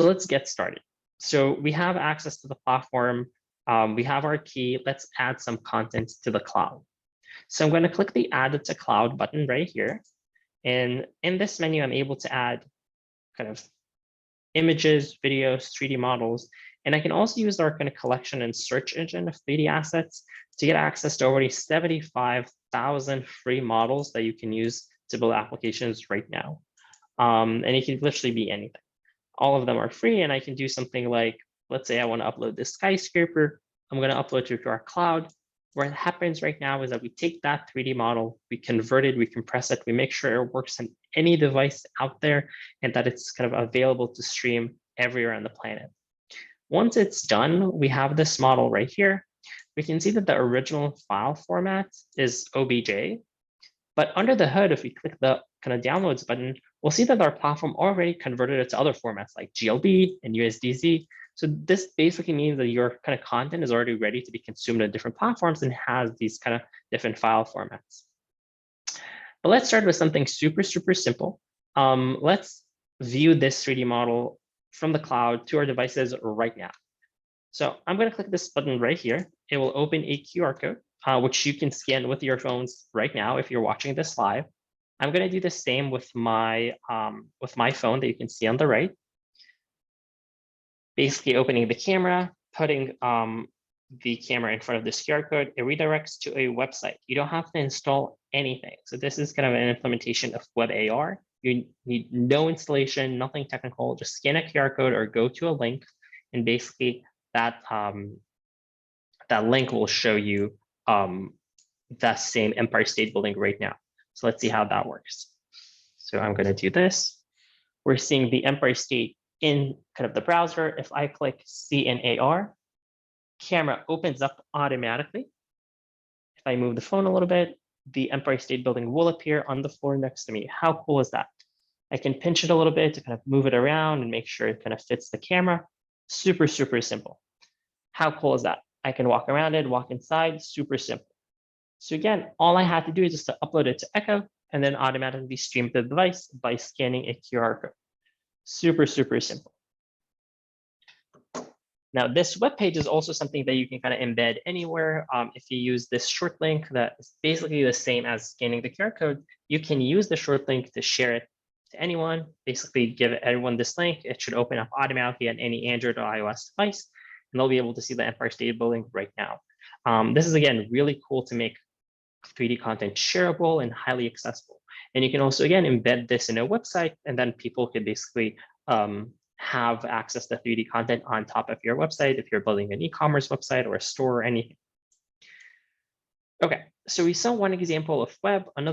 let's get started. So we have access to the platform. We have our key. Let's add some content to the cloud. So I'm going to click the Add to Cloud button right here. And in this menu, I'm able to add kind of images, videos, 3D models. And I can also use our kind of collection and search engine of 3D assets to get access to already 75,000 free models that you can use to build applications right now. And it can literally be anything. All of them are free, and I can do something like, let's say I want to upload this skyscraper. I'm going to upload it to our cloud. What happens right now is that we take that 3D model, we convert it, we compress it, we make sure it works on any device out there, and that it's kind of available to stream everywhere on the planet. Once it's done, we have this model right here. We can see that the original file format is OBJ. But under the hood, if we click the kind of downloads button, we'll see that our platform already converted it to other formats like GLB and USDZ. So this basically means that your kind of content is already ready to be consumed on different platforms and has these kind of different file formats. But let's start with something super, super simple. Let's view this 3D model from the cloud to our devices right now. So I'm going to click this button right here. It will open a QR code, which you can scan with your phones right now if you're watching this live. I'm going to do the same with my phone that you can see on the right. Basically opening the camera, putting the camera in front of this QR code, it redirects to a website. You don't have to install anything. So this is kind of an implementation of WebAR. You need no installation, nothing technical, just scan a QR code or go to a link, and basically that link will show you that same Empire State Building right now. So let's see how that works. So I'm going to do this. We're seeing the Empire State in kind of the browser. If I click CNAR, camera opens up automatically. If I move the phone a little bit, the Empire State Building will appear on the floor next to me. How cool is that? I can pinch it a little bit to kind of move it around and make sure it kind of fits the camera. Super, super simple. How cool is that? I can walk around it, walk inside, super simple. So again, all I have to do is just to upload it to Echo and then automatically stream to the device by scanning a QR code. Super, super simple. Now, this web page is also something that you can kind of embed anywhere. If you use this short link that is basically the same as scanning the QR code, you can use the short link to share it to anyone. Basically, give everyone this link. It should open up automatically on any Android or iOS device, and they'll be able to see the Empire State Building right now. This is, again, really cool to make 3D content shareable and highly accessible. And you can also, again, embed this in a website, and then people could basically have access to 3D content on top of your website if you're building an e-commerce website or a store or anything. Okay, so we saw one example of web. Another